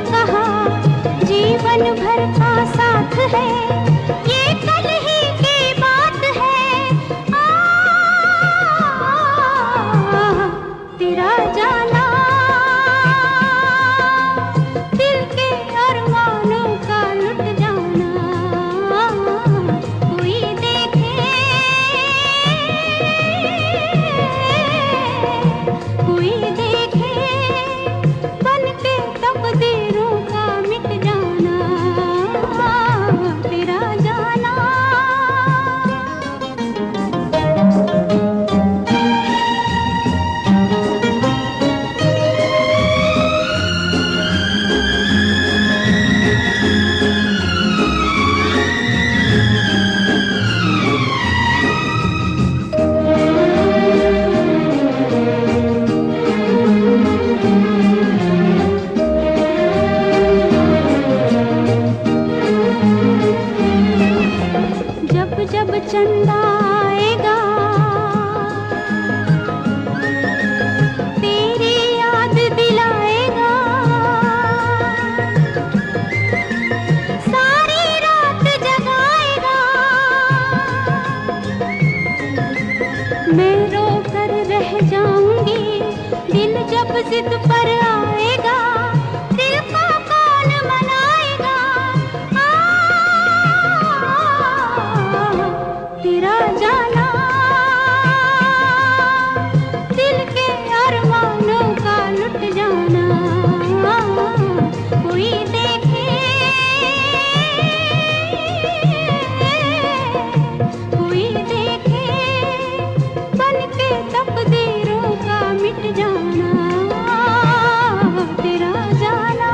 कहा जीवन भर का साथ है, ये कल ही की बात है। तेरा जाना दिल के अरमानों का लुट जाना, कोई देखे कोई देखे बन के तकदीरों का मिट जाना, तेरा जाना। जब जब चंदा आएगा तेरी याद दिलाएगा, सारी रात जगाएगा। मैं रो कर रह जाऊंगी दिल जब जिद पर आएगा, दिल को कौन मनाएगा। तेरा जाना दिल के अरमानों का लुट जाना, कोई देखे कोई देखे बन के तकदीरों का मिट जाना, तेरा जाना।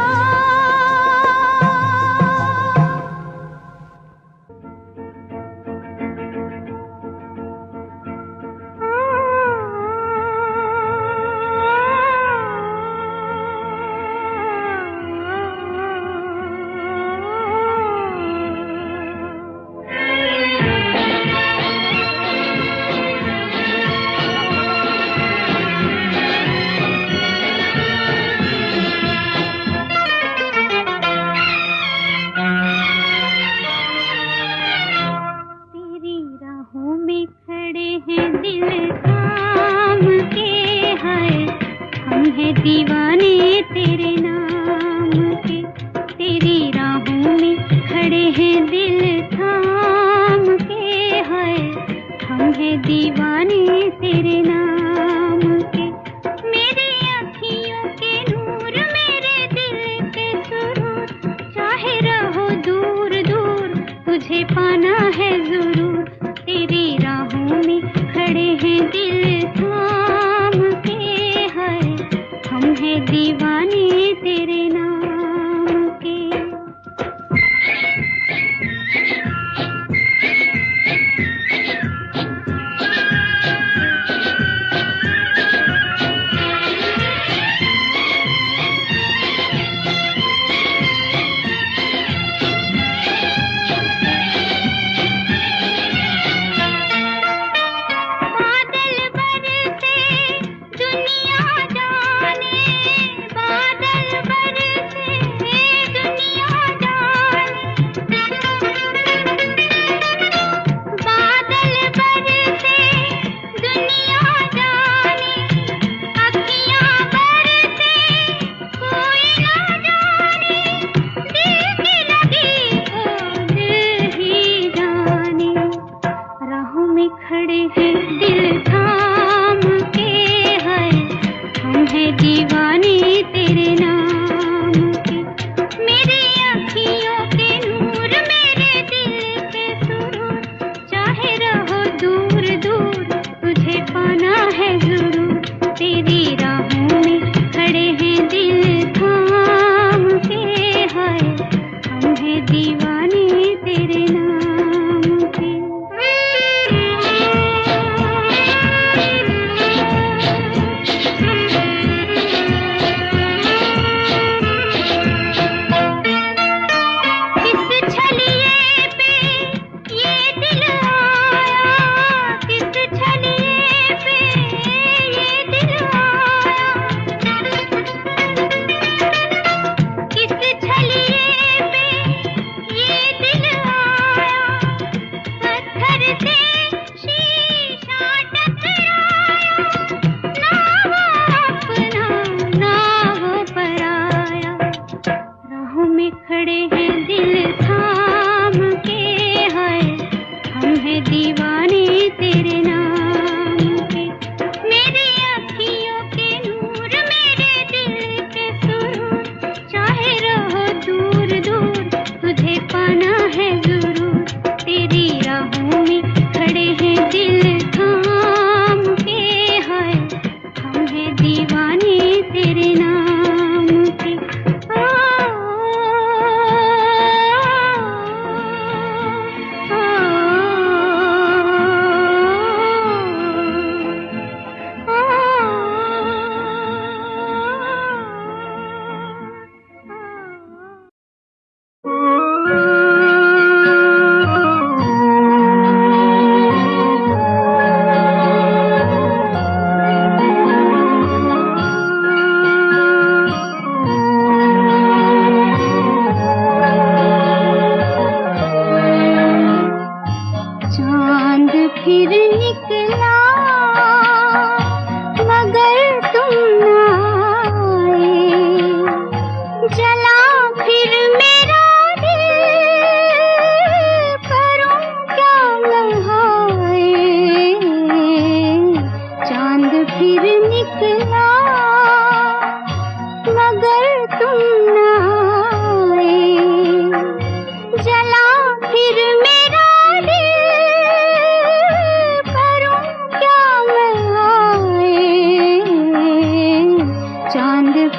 तेरी राहों में खड़े हैं दिल थाम के, हाय हम हैं दीवाने तेरे नाम के। तेरी राहों में खड़े हैं दिल थाम के, हाय हम हैं दीवाने तेरे नाम के। मेरी अखियों के नूर मेरे दिल के सुरूर, चाहे रहो दूर दूर तुझे पाना है जरूर। तेरी राहों में खड़े हैं दिल थाम के, हाय हम हैं दीवाने तेरे नाम के। बादल बरसे दुनिया जाने, बादल बरसे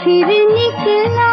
फिर निकला।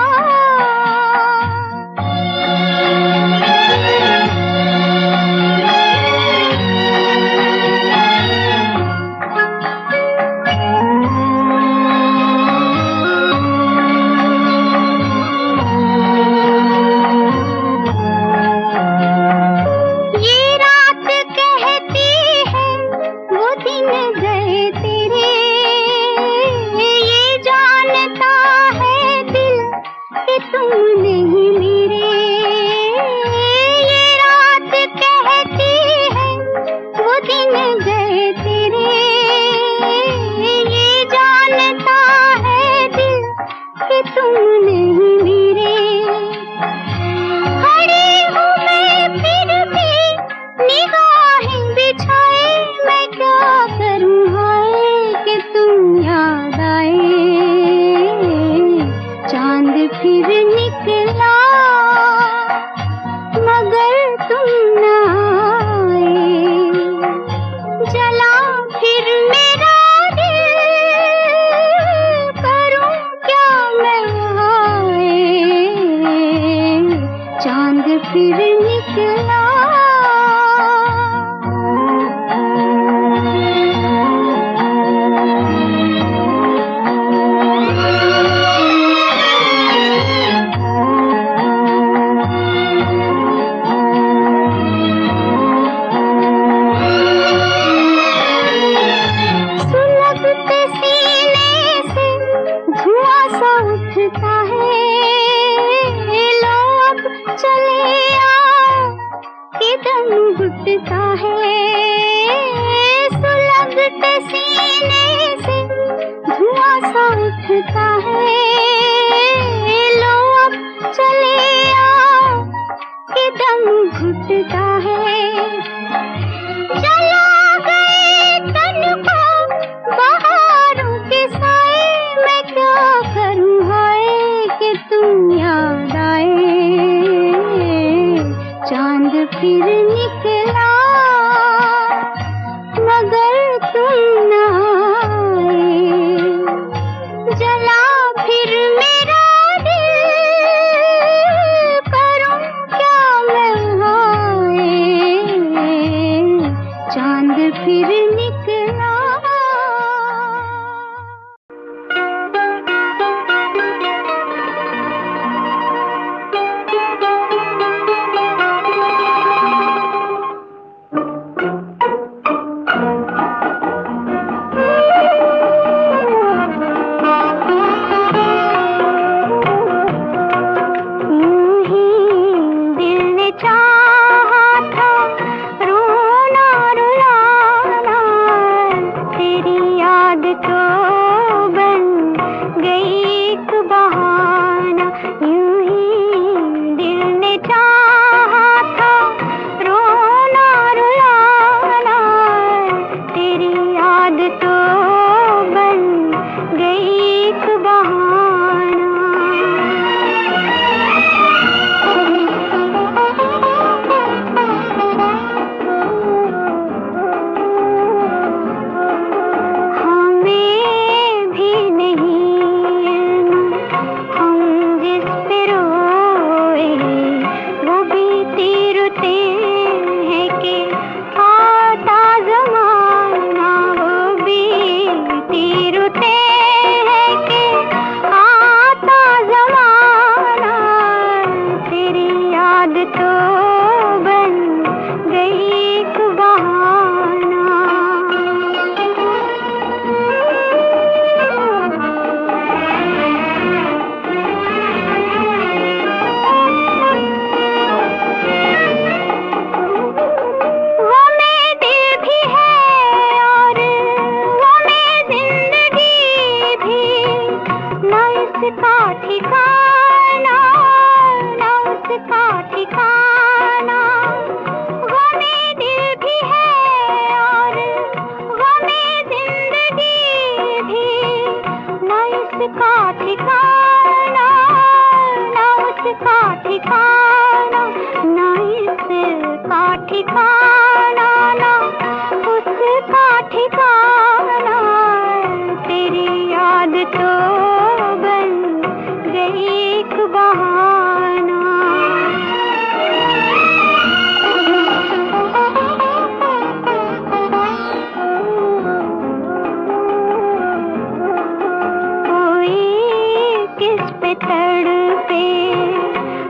तड़पे,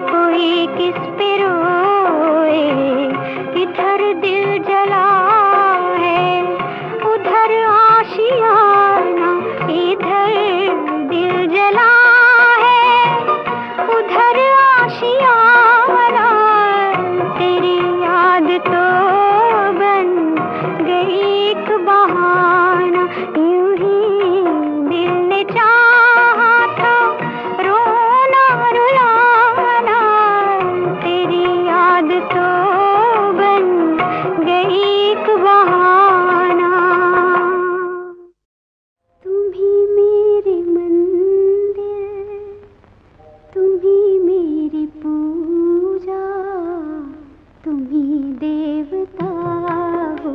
कोई किस पे रोए, इधर दिल जला है, उधर आशियाना, इधर दिल जला है, उधर आशियाना। तेरी याद तो बन गई एक बहाना, यूं ही दिल ने चाहा था रोना रुलाना। तेरी याद तो बन गई एक बहाना। तुम ही मेरे मंदिर, तुम ही मेरी पूजा, तुम ही देवता हो,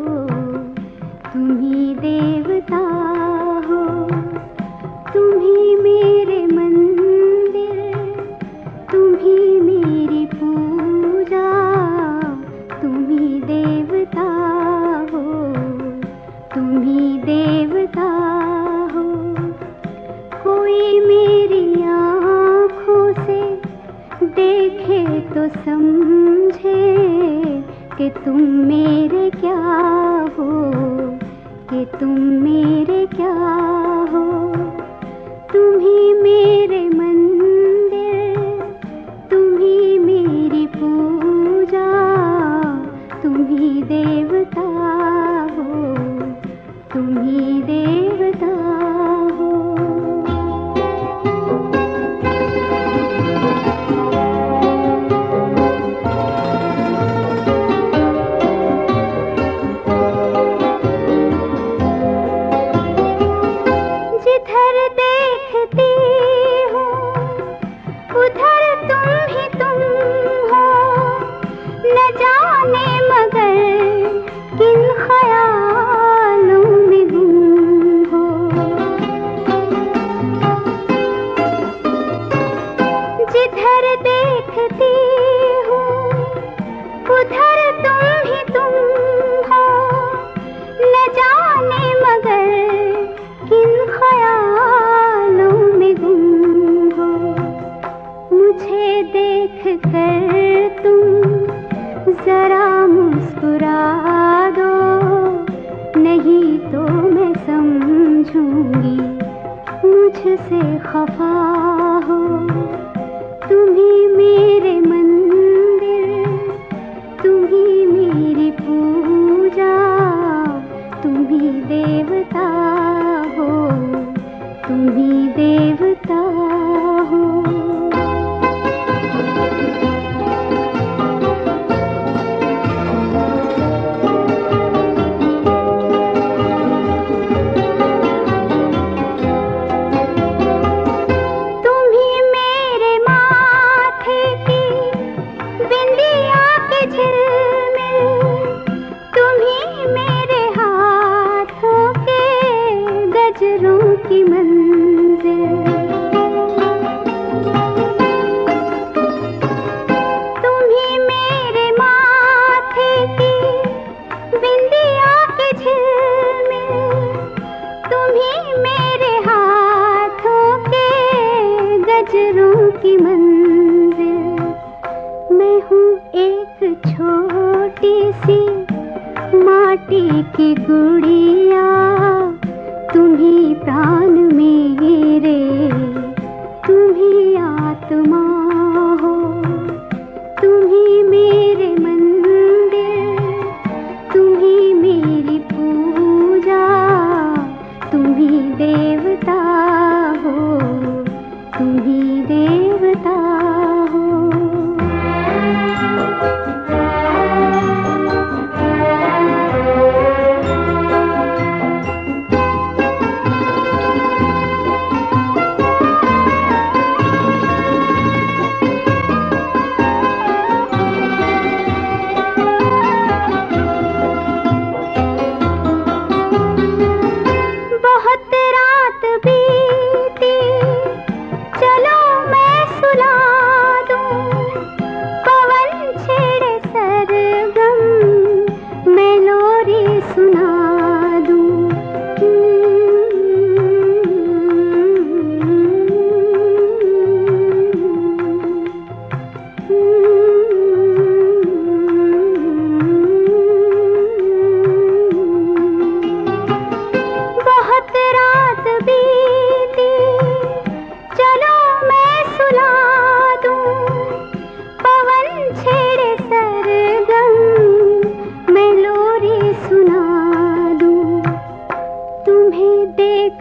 तुम ही देवता हो। तुम ही मेरे मंदिर, तुम ही मेरी पूजा, तुम ही देवता हो, तुम ही देवता हो। कोई मेरी आँखों से देखे तो समझे कि तुम मेरे क्या हो, कि तुम मेरे क्या हो। तुम ही मेरे मंदिर, तुम ही मेरी पूजा, तुम ही देवता हो, तुम ही देवता हो। जिधर देखती हूँ उधर तुम हो, न जाने मगर किन ख्यालों में गुम हो। जिधर देखती हूँ उधर तुम हो, न जाने मगर किन ख्यालों में गुम हो। मुझे देख कर तुम जरा मुस्कुरा दो, नहीं तो मैं समझूंगी मुझसे खफा हो। तुम ही मेरे मंदिर, तुम ही मेरी पूजा, तुम ही देवता हो, तुम ही देवता हो। तुम ही मेरे माथे की बिंदिया के झिलमिल, तुम ही मेरे हाथों के गजरों की मंजिल। तुम ही मेरे माथे की बिंदिया के झिलमिल, तुम ही मेरे हाथों के गजरों की मंजिल। मैं हूँ एक छोटी सी माटी की गुड़िया, तुम ही प्राण मेरे, तुम ही आत्मा हो। तुम ही मेरे मंदिर, तुम ही मेरी पूजा, तुम ही देवता हो, तुम ही देवता हो। बहुत रात बीती, चलो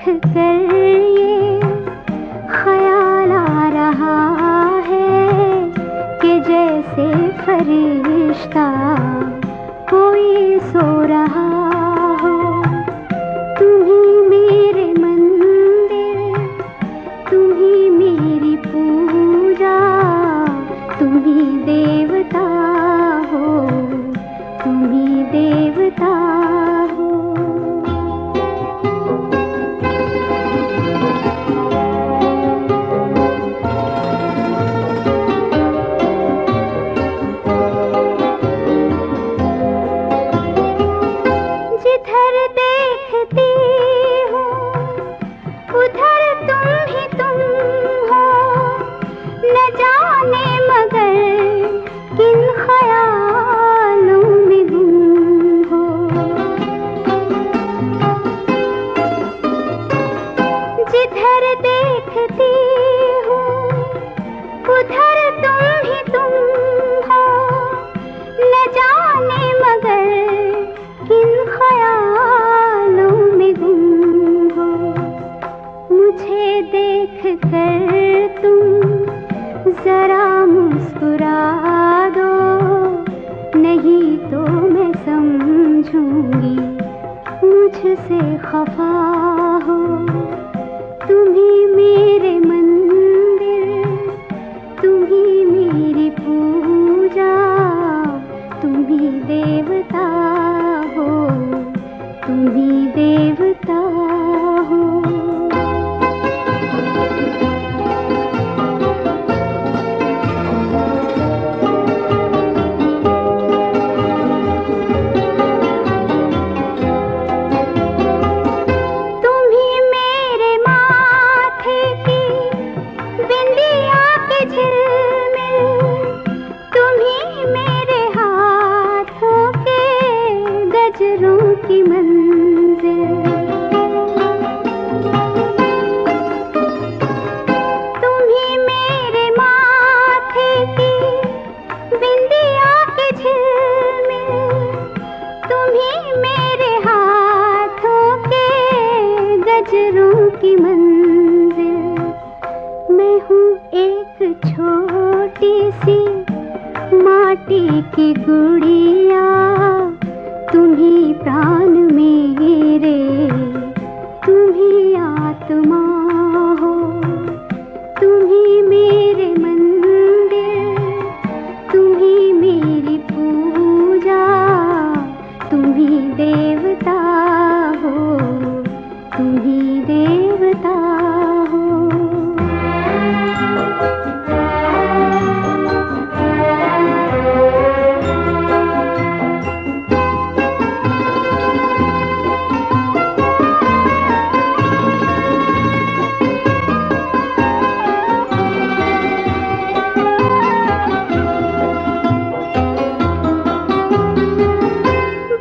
कर ये ख्याल आ रहा है कि जैसे फरिश्ता कोई सो रहा हो। तुम ही मेरे मंदिर, तुम ही मेरी पूजा, तुम ही देवता हो, तुम ही देवता हो। जिधर देखती हूँ उधर तुम हो, न जाने मगर किन ख्यालों में गुम हो। जिधर देखती हूँ उधर तुम हो, न जाने मगर किन ख्यालों में गुम हो। मुझे देख कर तुम जरा मुस्कुरा दो, नहीं तो मैं समझूंगी मुझसे खफा हो। तुम ही मेरे मंदिर, तुम ही मेरी पूजा, तुम ही देवता हो, तुम ही देवता हो। तुम ही मेरे माथे की बिंदिया के झिलमिल, तुम ही मेरे हाथों के गजरों की मंजिल। तुम ही मेरे माथे की बिंदिया के झिलमिल, तुम ही मेरे हाथों के गजरों की मंजिल। मैं हूँ एक छोटी सी माटी की गुड़िया, तुम ही प्राण मेरे, तुम ही आत्मा हो। तुम ही मेरे मंदिर, तुम ही मेरी पूजा, तुम ही देवता हो, तुम ही देवता हो।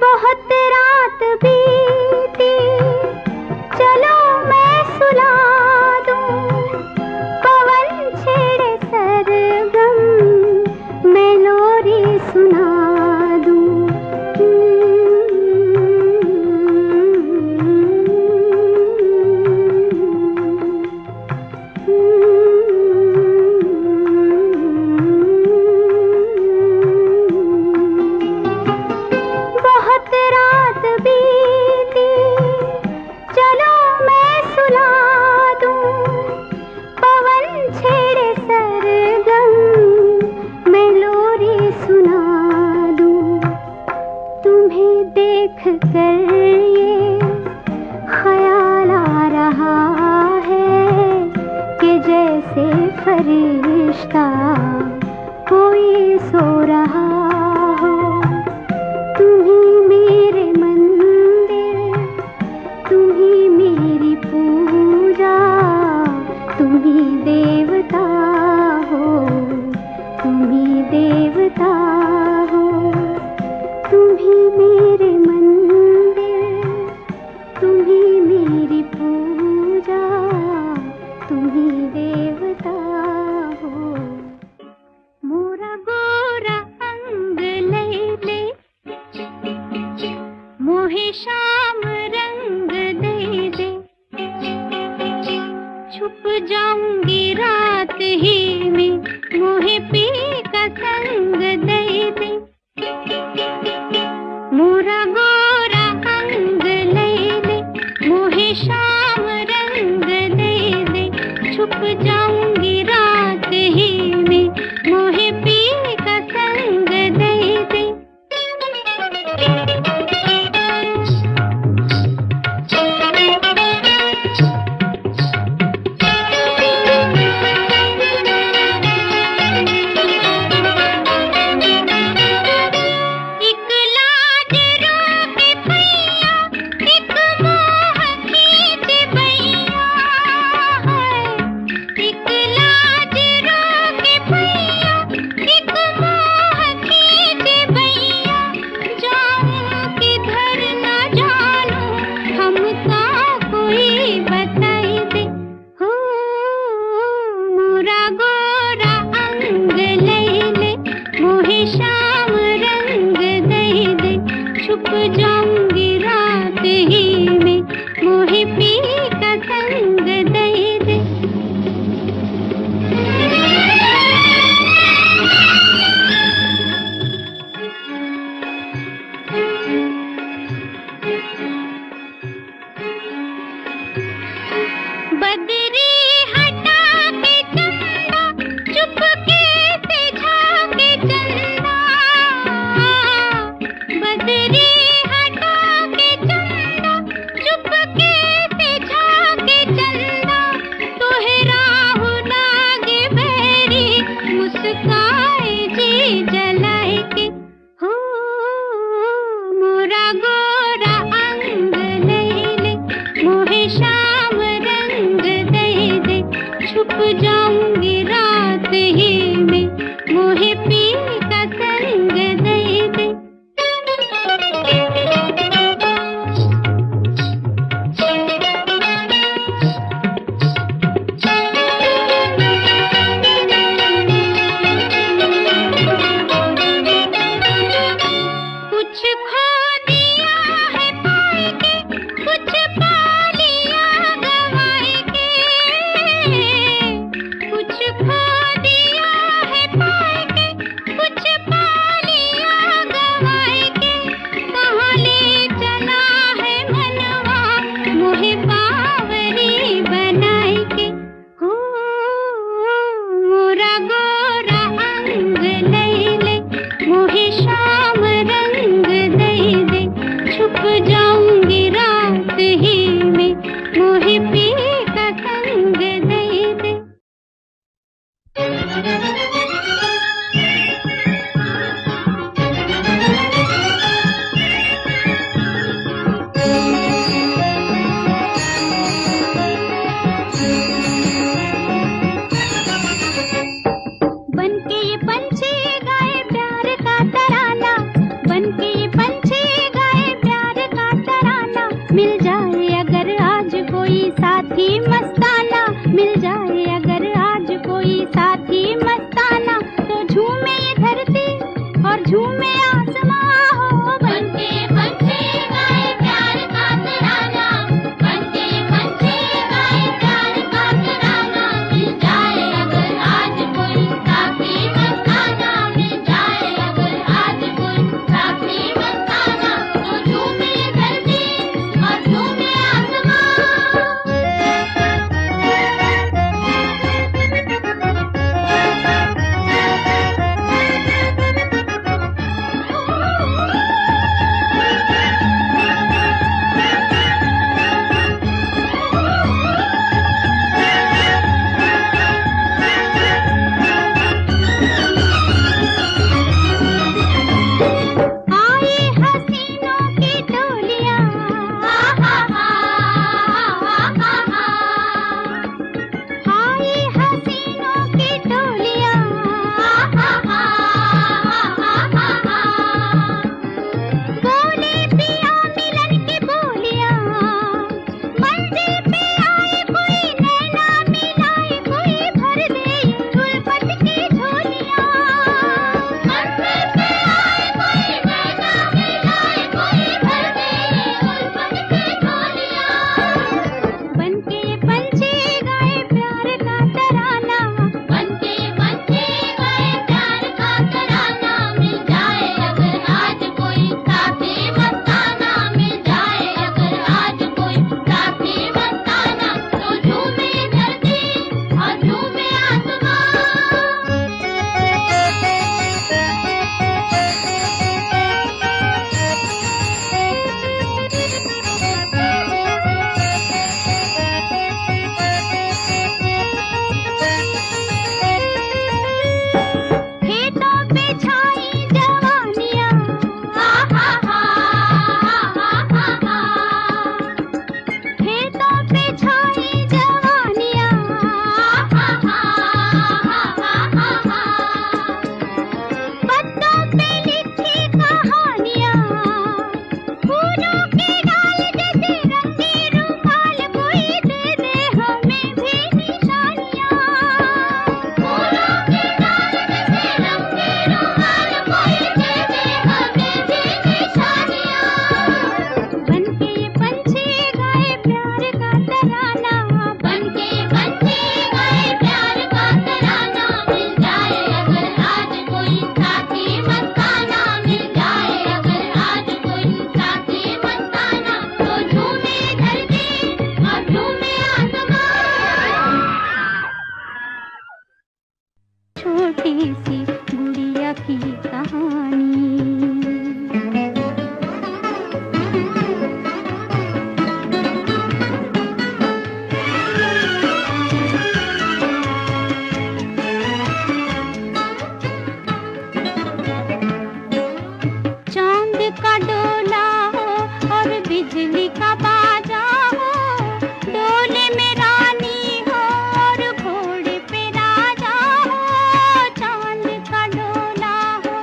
बहुत रात बीती, चलो मैं सुला दूं, पवन छेड़े सरगम, मैं लोरी सुना दूं। बहुत रात बीती, चलो मैं सुला दूं, पवन छेड़े सरगम, मैं लोरी सुना दूं। तुम्हें देख कर ये ख्याल आ रहा है कि जैसे फरिश्ता कोई सो रहा हो। तुम ही मेरे मंदिर, तुम ही मेरी पूजा, तुम ही देवता हो, तुम ही देवता हो। तुम ही मेरे मंदिर, तुम ही मेरी पूजा, तुम ही देवता हो। मोरा गोरा अंग ही में मोहे पी का संग दे दे। मोरा गोरा अंग ले ले मोहे शाम रंग दे दे। छुप जाऊंगी रात ही में मोहे पी का संग दे दे। शाम रंग दे दे। छुप जाऊंगी रात ही में मोहे पी का संग दे दे। बदरी हटा के चंदा चुपके से झाके चंदा। बदरी हटा के चंदा चुपके से झाके चंदा। तोहे राहु लागे बैरी मुस्काए जी जलाए के। हो मोरा गोरा अंग ले ले मोहे शाम रंग दे दे। छुप जाऊंगी रात ही में मोहे पी का संग दे दे। कुछ खो दिया है पाए के कुछ पा लिया गवाए के। कुछ खो दिया है पाए के कुछ पा लिया गवाए के। कहाँ ले चला है मनवा मोहे बावरी बनाए के। हो मोरा गोरा अंग ले ले मोहे शाम रंग दे दे। छुप जाऊंगी रात ही में मोहे पी का संग दे दे। छोटी सी गुड़िया की कहानी। चांद का डोला हो और बिजली का बाजा हो, डोले में रानी हो और घोड़े पे राजा हो। चांद का डोला हो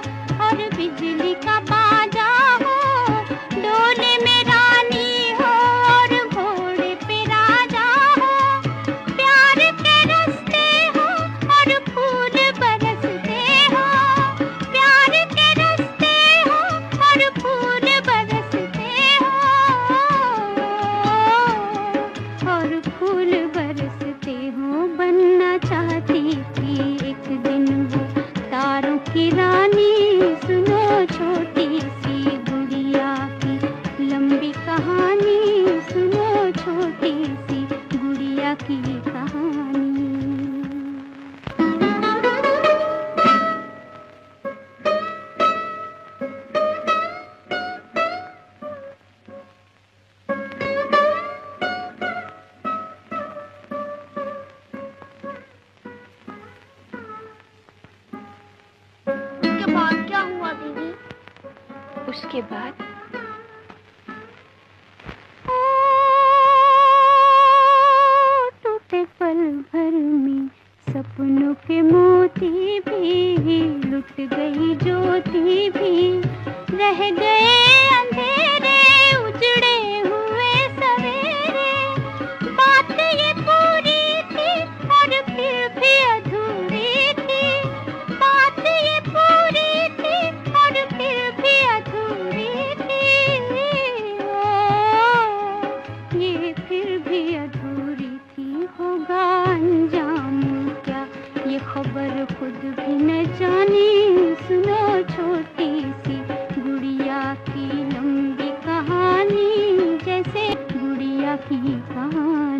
और बिजली का बाजा हो, डोले में रानी हो और घोड़े पे राजा हो। प्यार के रास्ते हो और फूल बरसते हो, प्यार के रास्ते हो और फूल बरसते हो, और फूल बरसते हो। बनना चाहती थी एक दिन वो तारों की रानी, सुनो छोटी सी गुड़िया की लंबी कहानी, सुनो छोटी सी गुड़िया की कहानी। उसके बाद क्या हुआ दीदी? उसके बाद ओ, टूटे पल भर में सपनों के मोती भी, लुट गई ज्योति भी, रह गए अंधेरे उजड़े हुए सवेरे। बात ये पूरी थी और फिर भी अधूरी थी, बात ये पूरी थी और फिर भी अधूरी थी। ओ, ये फिर भी अधूरी थी। होगा अंजाम क्या ये खबर खुद भी न जानी, सुनो छोटी सी गुड़िया की लंबी कहानी, जैसे गुड़िया की कहानी।